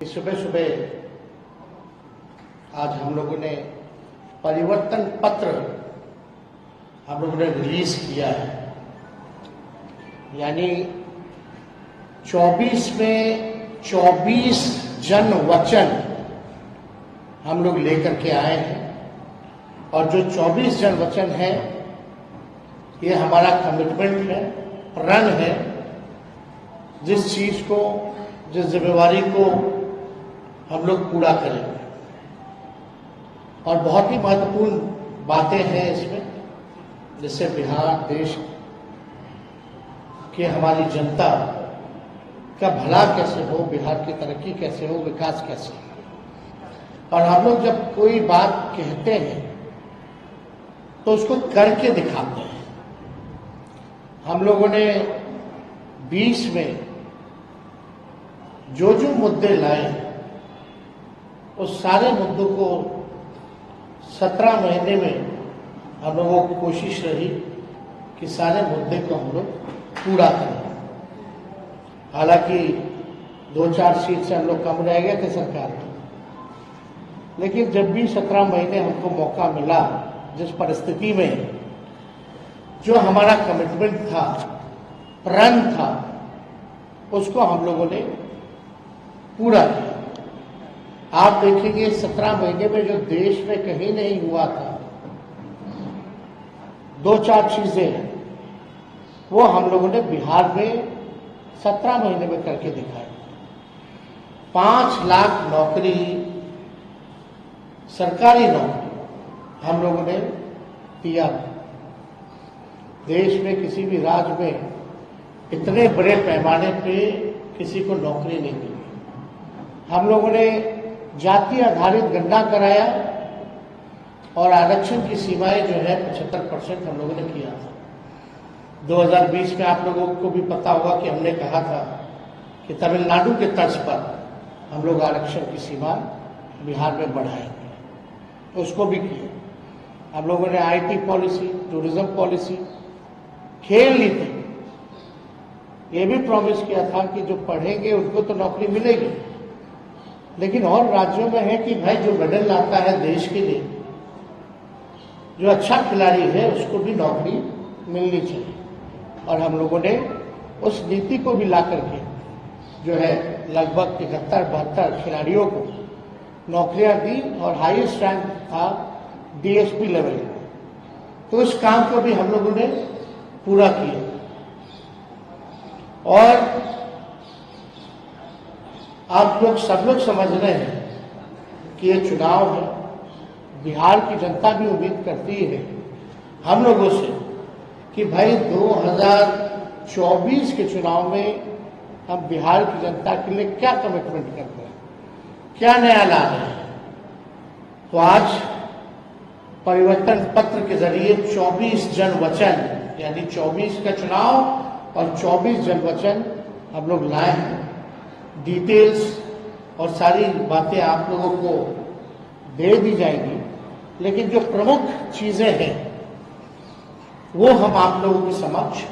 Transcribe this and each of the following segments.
सुबह सुबह आज हम लोगों ने परिवर्तन पत्र हम लोगों ने रिलीज किया है। यानी 24 में 24 जन वचन हम लोग लेकर के आए हैं और जो 24 जन वचन है ये हमारा कमिटमेंट है, प्रण है। जिस चीज को, जिस जिम्मेवारी को हम लोग पूरा करेंगे और बहुत ही महत्वपूर्ण बातें हैं इसमें, जैसे बिहार देश की हमारी जनता का भला कैसे हो, बिहार की तरक्की कैसे हो, विकास कैसे हो। और हम लोग जब कोई बात कहते हैं तो उसको करके दिखाते हैं। हम लोगों ने 20 में जो मुद्दे लाए उस सारे मुद्दों को 17 महीने में हम लोगों की कोशिश रही कि सारे मुद्दे को हम लोग पूरा करें। हालांकि 2-4 सीट से हम लोग कम रह गए थे सरकार में, लेकिन जब भी 17 महीने हमको मौका मिला, जिस परिस्थिति में जो हमारा कमिटमेंट था, प्रण था, उसको हम लोगों ने पूरा किया। आप देखेंगे 17 महीने में जो देश में कहीं नहीं हुआ था, 2-4 चीजें वो हम लोगों ने बिहार में 17 महीने में करके दिखाई। 5 लाख नौकरी, सरकारी नौकरी हम लोगों ने दिया। देश में किसी भी राज्य में इतने बड़े पैमाने पे किसी को नौकरी नहीं मिली। हम लोगों ने जाति आधारित गणना कराया और आरक्षण की सीमाएं जो है 75% हम लोगों ने किया था। 2020 में आप लोगों को भी पता होगा कि हमने कहा था कि तमिलनाडु के तर्ज पर हम लोग आरक्षण की सीमा बिहार में बढ़ाएंगे, तो उसको भी किया। हम लोगों ने आईटी पॉलिसी, टूरिज्म पॉलिसी, खेल नीति, ये भी प्रॉमिस किया था कि जो पढ़ेंगे उनको तो नौकरी मिलेगी, लेकिन और राज्यों में है कि भाई जो मेडल लाता है देश के लिए, जो अच्छा खिलाड़ी है, उसको भी नौकरी मिलनी चाहिए। और हम लोगों ने उस नीति को भी ला करके जो है लगभग 71-72 खिलाड़ियों को नौकरियां दी और हाईएस्ट रैंक था डीएसपी लेवल का। तो इस काम को भी हम लोगों ने पूरा किया। और आप लोग सब लोग समझ रहे हैं कि ये चुनाव है, बिहार की जनता भी उम्मीद करती है हम लोगों से कि भाई 2024 के चुनाव में हम बिहार की जनता के लिए क्या कमिटमेंट कर रहे हैं, क्या नया ला रहे हैं। तो आज परिवर्तन पत्र के जरिए 24 जन वचन, यानी 24 का चुनाव और 24 जन वचन हम लोग लाए हैं। डिटेल्स और सारी बातें आप लोगों को दे दी जाएंगी, लेकिन जो प्रमुख चीजें हैं वो हम आप लोगों के समक्ष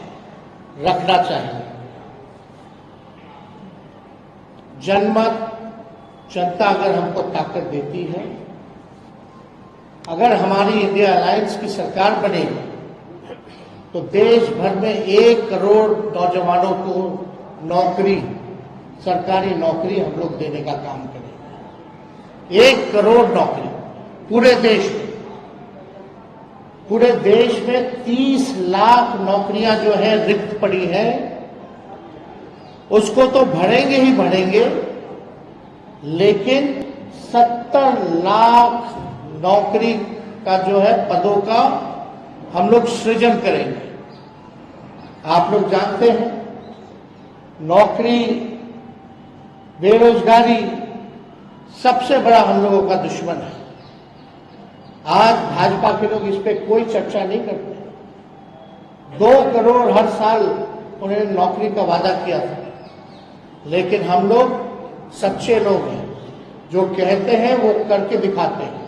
रखना चाहेंगे। जनमत, जनता अगर हमको ताकत देती है, अगर हमारी इंडिया अलायंस की सरकार बनेगी तो देश भर में 1 करोड़ नौजवानों को नौकरी, सरकारी नौकरी हम लोग देने का काम करेंगे। 1 करोड़ नौकरी पूरे देश में। पूरे देश में 30 लाख नौकरियां जो है रिक्त पड़ी है, उसको तो भरेंगे ही भरेंगे, लेकिन 70 लाख नौकरी का जो है पदों का हम लोग सृजन करेंगे। आप लोग जानते हैं नौकरी, बेरोजगारी सबसे बड़ा हम लोगों का दुश्मन है। आज भाजपा के लोग इस पे कोई चर्चा नहीं करते। 2 करोड़ हर साल उन्होंने नौकरी का वादा किया था, लेकिन हम लोग सच्चे लोग हैं, जो कहते हैं वो करके दिखाते हैं।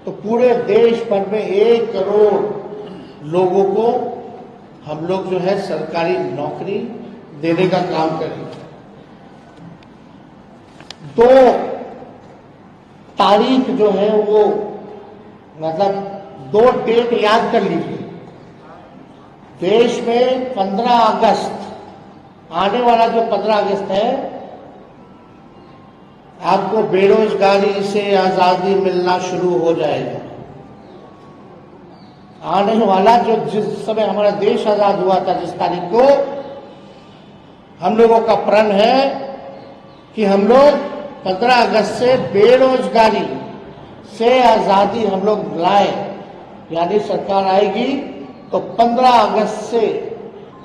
तो पूरे देश भर में 1 करोड़ लोगों को हम लोग जो है सरकारी नौकरी देने का काम करेंगे। तो तारीख जो है वो मतलब 2 डेट याद कर लीजिए। देश में 15 अगस्त, आने वाला जो 15 अगस्त है, आपको बेरोजगारी से आजादी मिलना शुरू हो जाएगा। आने वाला जो जिस समय हमारा देश आजाद हुआ था, जिस तारीख को, हम लोगों का प्रण है कि हम लोग 15 अगस्त से बेरोजगारी से आजादी हम लोग लाए, यानी सरकार आएगी तो 15 अगस्त से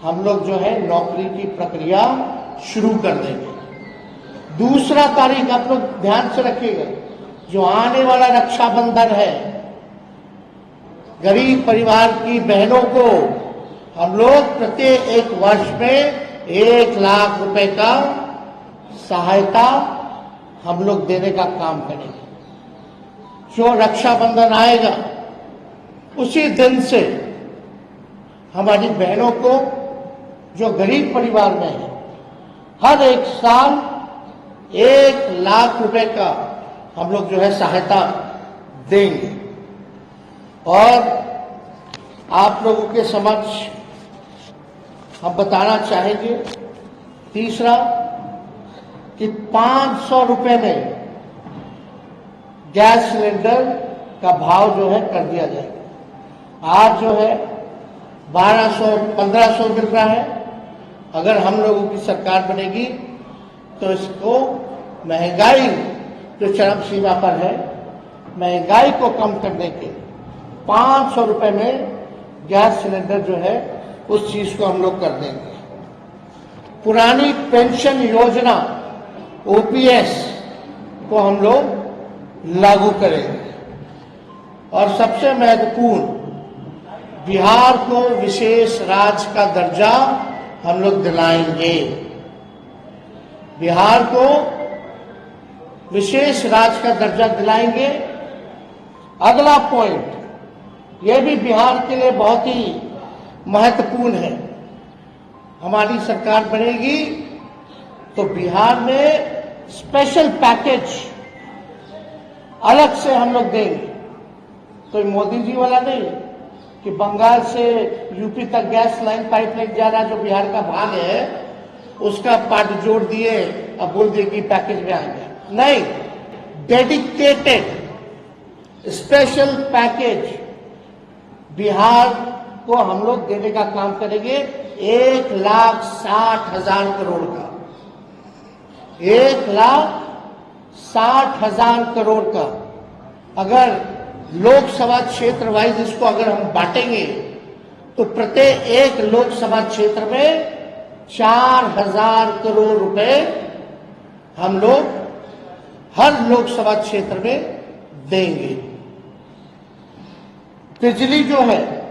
हम लोग जो है नौकरी की प्रक्रिया शुरू कर देंगे। दूसरा तारीख आप लोग ध्यान से रखिएगा, जो आने वाला रक्षाबंधन है, गरीब परिवार की बहनों को हम लोग प्रत्येक 1 वर्ष में 1 लाख रुपए का सहायता हम लोग देने का काम करेंगे। जो रक्षाबंधन आएगा उसी दिन से हमारी बहनों को, जो गरीब परिवार में है, हर 1 साल 1 लाख रुपए का हम लोग जो है सहायता देंगे। और आप लोगों के समक्ष हम बताना चाहेंगे तीसरा कि 500 रुपए में गैस सिलेंडर का भाव जो है कर दिया जाएगा। आज जो है 1200-1500 मिल रहा है। अगर हम लोगों की सरकार बनेगी तो इसको महंगाई जो चरम सीमा पर है, महंगाई को कम करने के 500 रुपए में गैस सिलेंडर जो है उस चीज को हम लोग कर देंगे। पुरानी पेंशन योजना ओपीएस को हम लोग लागू करेंगे। और सबसे महत्वपूर्ण, बिहार को विशेष राज्य का दर्जा हम लोग दिलाएंगे। बिहार को विशेष राज्य का दर्जा दिलाएंगे। अगला पॉइंट, यह भी बिहार के लिए बहुत ही महत्वपूर्ण है। हमारी सरकार बनेगी तो बिहार में स्पेशल पैकेज अलग से हम लोग देंगे। तो मोदी जी वाला नहीं कि बंगाल से यूपी तक गैस लाइन पाइपलाइन जा रहा है, जो बिहार का भाग है, उसका पार्ट जोड़ दिए, अब बोल दिए कि पैकेज में आ गया। नहीं, डेडिकेटेड स्पेशल पैकेज बिहार को हम लोग देने का काम करेंगे। 1,60,000 करोड़ का, 1,60,000 करोड़ का। अगर लोकसभा क्षेत्र वाइज इसको अगर हम बांटेंगे तो प्रत्येक 1 लोकसभा क्षेत्र में 4,000 करोड़ रुपए हम लोग हर लोकसभा क्षेत्र में देंगे। बिजली जो है,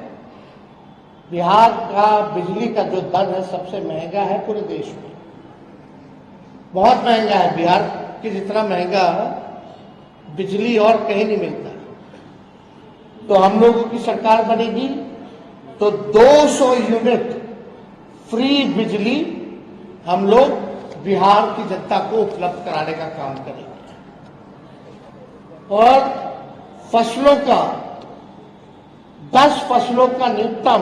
बिहार का बिजली का जो दर है सबसे महंगा है पूरे देश में, बहुत महंगा है। बिहार के जितना महंगा बिजली और कहीं नहीं मिलता। तो हम लोगों की सरकार बनेगी तो 200 यूनिट फ्री बिजली हम लोग बिहार की जनता को उपलब्ध कराने का काम करेंगे। और फसलों का 10 फसलों का न्यूनतम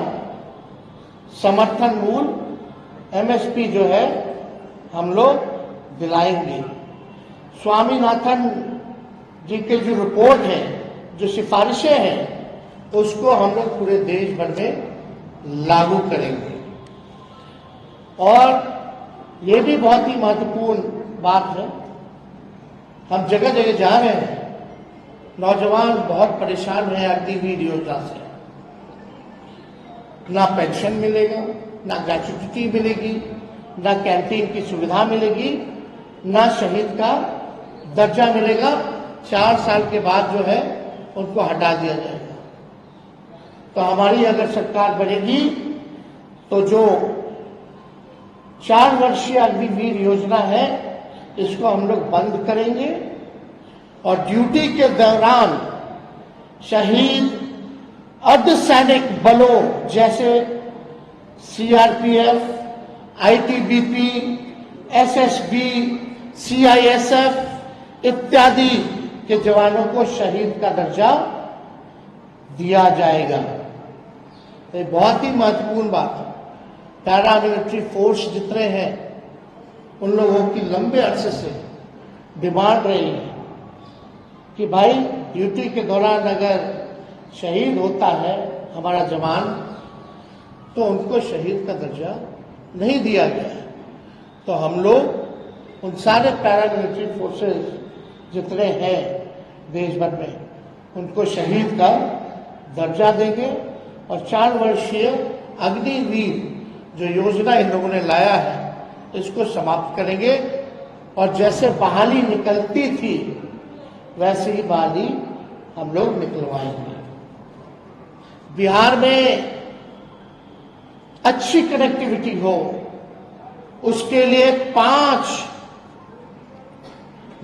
समर्थन मूल्य एमएसपी जो है हम लोग दिलाएंगे। स्वामीनाथन जी के जो रिपोर्ट है, जो सिफारिशें हैं, उसको हम लोग पूरे देश भर में लागू करेंगे। और ये भी बहुत ही महत्वपूर्ण बात है, हम जगह जगह जा रहे हैं, नौजवान बहुत परेशान हैं अग्निवीर योजना से। ना पेंशन मिलेगा, ना ग्रेच्युटी मिलेगी, ना कैंटीन की सुविधा मिलेगी, ना शहीद का दर्जा मिलेगा। 4 साल के बाद जो है उनको हटा दिया जाएगा। तो हमारी अगर सरकार बनेगी तो जो 4 वर्षीय अग्निवीर योजना है इसको हम लोग बंद करेंगे। और ड्यूटी के दौरान शहीद अर्धसैनिक बलों जैसे सीआरपीएफ, आईटीबीपी, एसएसबी, सीआईएसएफ इत्यादि के जवानों को शहीद का दर्जा दिया जाएगा। तो ये बहुत ही महत्वपूर्ण बात है। पैरामिलिट्री फोर्स जितने हैं उन लोगों की लंबे अरसे से डिमांड रही है कि भाई ड्यूटी के दौरान अगर शहीद होता है हमारा जवान तो उनको शहीद का दर्जा नहीं दिया गया। तो हम लोग उन सारे पैरामिलिट्री फोर्सेस जितने हैं देश भर में उनको शहीद का दर्जा देंगे और 4 वर्षीय अग्निवीर जो योजना इन लोगों ने लाया है इसको समाप्त करेंगे और जैसे बहाली निकलती थी वैसे ही बहाली हम लोग निकलवाएंगे। बिहार में अच्छी कनेक्टिविटी हो उसके लिए 5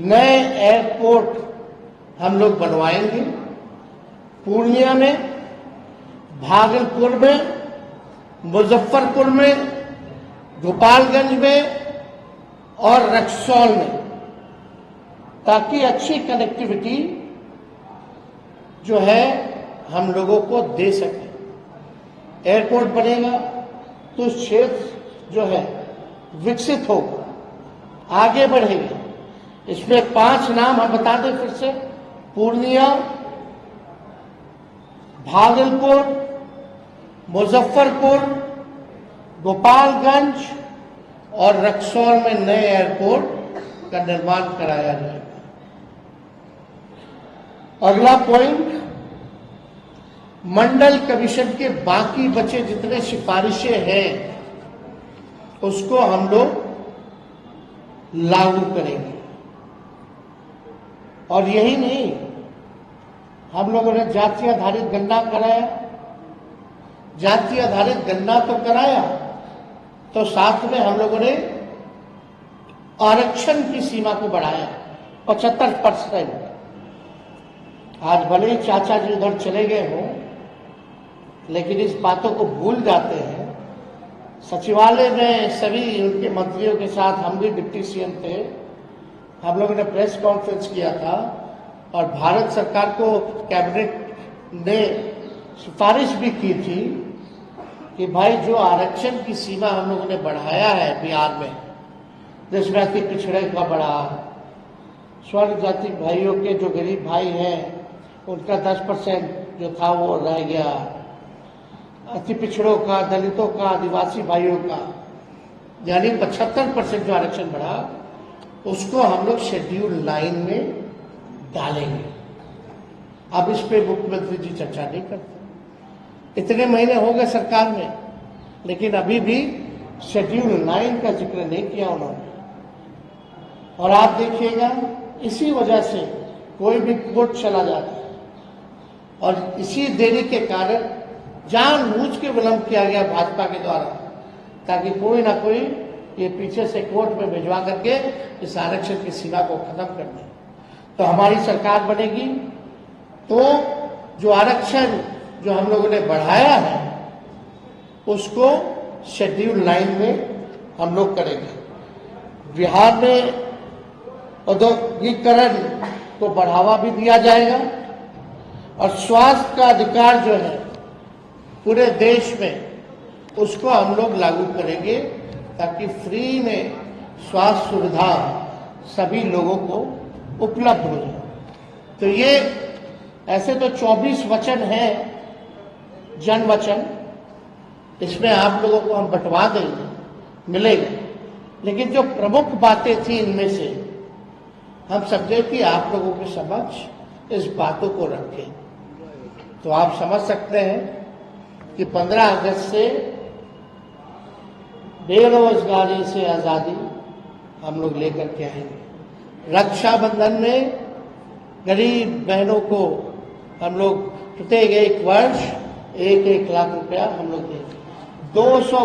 नए एयरपोर्ट हम लोग बनवाएंगे। पूर्णिया में, भागलपुर में, मुजफ्फरपुर में, गोपालगंज में और रक्सौल में, ताकि अच्छी कनेक्टिविटी जो है हम लोगों को दे सके। एयरपोर्ट बनेगा तो क्षेत्र जो है विकसित होगा, आगे बढ़ेगा। इसमें 5 नाम हम बता दें फिर से: पूर्णिया, भागलपुर, मुजफ्फरपुर, गोपालगंज और रक्सौल में नए एयरपोर्ट का निर्माण कराया जाएगा। अगला पॉइंट, मंडल कमीशन के बाकी बचे जितने सिफारिशें हैं उसको हम लोग लागू करेंगे। और यही नहीं, हम लोगों ने जाति आधारित गणना कराया। जाति आधारित गणना तो कराया तो साथ में हम लोगों ने आरक्षण की सीमा को बढ़ाया 75%। आज भले ही चाचा जी उधर चले गए हों लेकिन इस बातों को भूल जाते हैं। सचिवालय में सभी उनके मंत्रियों के साथ, हम भी डिप्टी सीएम थे, हम लोगों ने प्रेस कॉन्फ्रेंस किया था और भारत सरकार को कैबिनेट ने सिफारिश भी की थी कि भाई जो आरक्षण की सीमा हम लोगों ने बढ़ाया है बिहार में, जिसमें अति पिछड़े का बढ़ा, स्वर्ण जाति भाइयों के जो गरीब भाई हैं उनका 10% जो था वो रह गया, अति पिछड़ों का, दलितों का, आदिवासी भाइयों का यानी 75% जो आरक्षण बढ़ा उसको हम लोग शेड्यूल 9 में डालेंगे। अब इस पे मुख्यमंत्री जी चर्चा नहीं करते। इतने महीने हो गए सरकार में लेकिन अभी भी शेड्यूल 9 का जिक्र नहीं किया उन्होंने। और आप देखिएगा इसी वजह से कोई भी कोर्ट चला जाता है और इसी देरी के कारण जानबूझ के विलंब किया गया भाजपा के द्वारा, ताकि कोई ना कोई ये पीछे से कोर्ट में भिजवा करके इस आरक्षण की सीमा को खत्म कर दे। तो हमारी सरकार बनेगी तो जो आरक्षण जो हम लोगों ने बढ़ाया है उसको शेड्यूल 9 में हम लोग करेंगे। बिहार में औद्योगिकरण को बढ़ावा भी दिया जाएगा और स्वास्थ्य का अधिकार जो है पूरे देश में उसको हम लोग लागू करेंगे ताकि फ्री में स्वास्थ्य सुविधा सभी लोगों को उपलब्ध हो जाए। तो ये ऐसे तो 24 वचन हैं, जन वचन, इसमें आप लोगों को हम बंटवा देंगे, मिलेगा। लेकिन जो प्रमुख बातें थी इनमें से हम समझे कि आप लोगों के समक्ष इस बातों को रखें। तो आप समझ सकते हैं कि 15 अगस्त से बेरोजगारी से आज़ादी हम लोग लेकर के आएंगे। रक्षाबंधन में गरीब बहनों को हम लोग प्रत्येक 1 वर्ष 1-1 लाख रुपया हम लोग देंगे। 200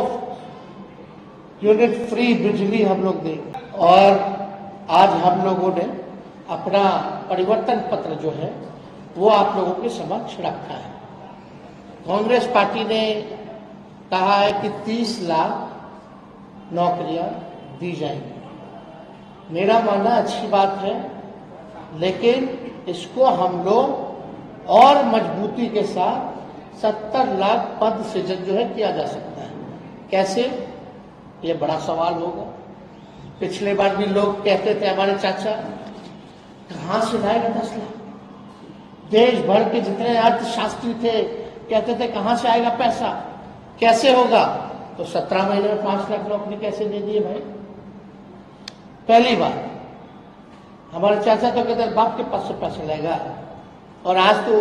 यूनिट फ्री बिजली हम लोग देंगे। और आज हम लोगों ने अपना परिवर्तन पत्र जो है वो आप लोगों के समक्ष रखा है। कांग्रेस पार्टी ने कहा है कि 30 लाख नौकरियां दी जाएंगी। मेरा मानना अच्छी बात है लेकिन इसको हम लोग और मजबूती के साथ 70 लाख पद सृजन जो है किया जा सकता है। कैसे, ये बड़ा सवाल होगा। पिछले बार भी लोग कहते थे, हमारे चाचा, कहां से लाएगा 10 लाख? देश भर के जितने अर्थशास्त्री थे कहते थे कहां से आएगा पैसा, कैसे होगा? तो 17 महीने में 5 लाख नौकरी कैसे दे दिए भाई? पहली बार हमारे चाचा तो कहते बाप के पास से पैसा लेगा, और आज तो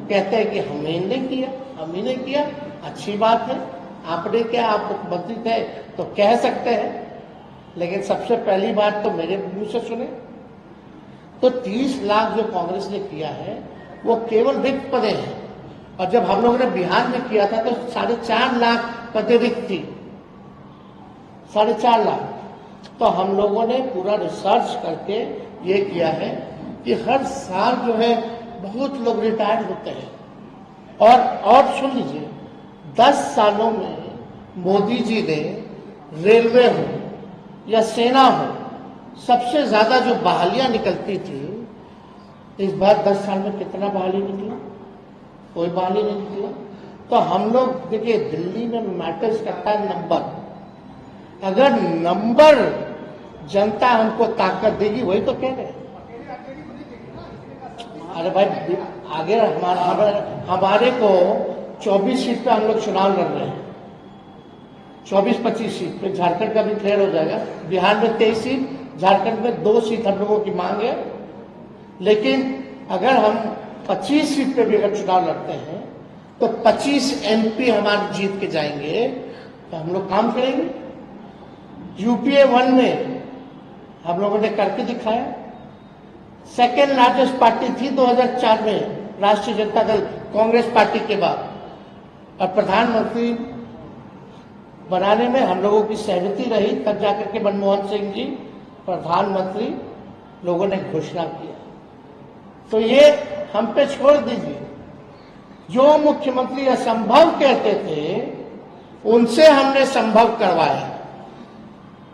कहते हैं कि हमने नहीं किया, हम ही नहीं किया। अच्छी बात है, आपने क्या, आप मुख्यमंत्री थे तो कह सकते हैं, लेकिन सबसे पहली बात तो मेरे मुंह से सुने। तो 30 लाख जो कांग्रेस ने किया है वो केवल रिक्त पदे हैं, और जब हम लोगों ने बिहार में किया था तो 4.5 लाख पदे रिक्त थी, 4.5 लाख। तो हम लोगों ने पूरा रिसर्च करके ये किया है कि हर साल जो है बहुत लोग रिटायर्ड होते हैं। और सुन लीजिए, 10 सालों में मोदी जी ने रेलवे हो या सेना हो, सबसे ज्यादा जो बहालियां निकलती थी, इस बार 10 साल में कितना बहाली निकला? कोई बहाली नहीं निकला। तो हम लोग देखिए, दिल्ली में मैटर्स करता है नंबर। अगर नंबर जनता हमको ताकत देगी, वही तो कह रहे हैं। अरे भाई, आगे हमारे को 24 सीट पे हम लोग चुनाव लड़ रहे हैं, 24-25 सीट पे। झारखंड का भी क्लियर हो जाएगा। बिहार में 23 सीट, झारखंड में 2 सीट हम लोगों की मांग है। लेकिन अगर हम 25 सीट पे भी अगर चुनाव लड़ते हैं तो 25 MP हमारे जीत के जाएंगे, तो हम लोग काम करेंगे। UPA 1 में हम लोगों ने करके दिखाया। सेकेंड लार्जेस्ट पार्टी थी 2004 में राष्ट्रीय जनता दल, कांग्रेस पार्टी के बाद। और प्रधानमंत्री बनाने में हम लोगों की सहमति रही, तब जाकर के मनमोहन सिंह जी प्रधानमंत्री, लोगों ने घोषणा किया। तो ये हम पे छोड़ दीजिए। जो मुख्यमंत्री असंभव कहते थे उनसे हमने संभव करवाया।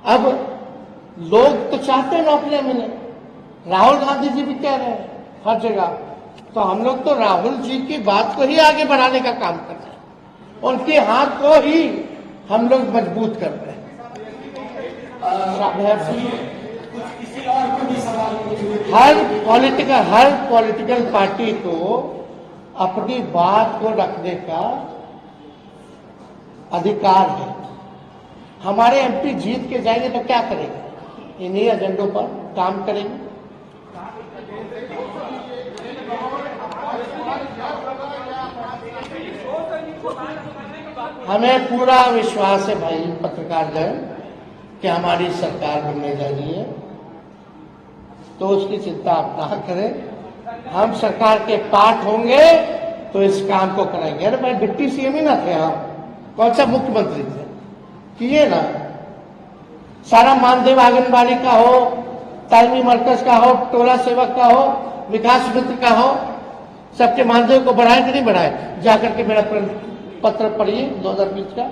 अब लोग तो चाहते हैं नौकरियां मिले, राहुल गांधी जी भी कह रहे हैं हर जगह। तो हम लोग तो राहुल जी की बात को ही आगे बढ़ाने का काम कर रहे हैं, उनके हाथ को ही हम लोग मजबूत कर रहे हैं। हर पॉलिटिकल पार्टी को अपनी बात को रखने का अधिकार है। हमारे MP जीत के जाएंगे तो क्या करेंगे? इन्हीं एजेंडों पर काम करेंगे। हमें पूरा विश्वास है भाई पत्रकारगण कि हमारी सरकार बनने जा रही है, तो उसकी चिंता आप ना करें। हम सरकार के पार्ट होंगे तो इस काम को करेंगे। अरे भाई, डिप्टी CM ही ना थे हम, कौन सा मुख्यमंत्री थे? किए ना। सारा मानदेव आंगनबाड़ी का हो, तालीमी मरकज का हो, टोला सेवक का हो, विकास मित्र का हो, सबके मानदेव को बढ़ाए कि नहीं बढ़ाए? जाकर के मेरा पत्र पढ़िए 2020 का,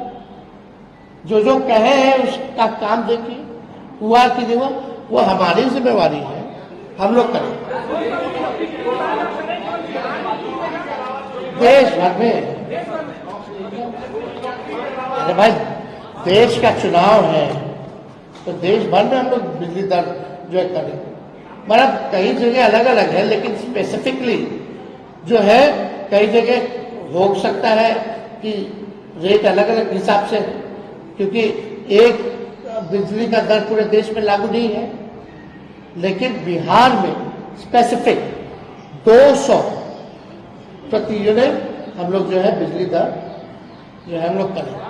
जो जो कहे हैं उसका काम देखिए, हुआ कि नहीं हुआ। वो हमारी जिम्मेवारी है, हम लोग करें। देश भर में, अरे भाई, देश का चुनाव है तो देश भर में हम लोग बिजली दर जो है करें। मतलब कई जगह अलग अलग है, लेकिन स्पेसिफिकली जो है कई जगह हो सकता है कि रेट अलग अलग हिसाब से, क्योंकि एक बिजली का दर पूरे देश में लागू नहीं है। लेकिन बिहार में स्पेसिफिक 200 प्रति यूनिट हम लोग जो है बिजली दर जो है हम लोग करें।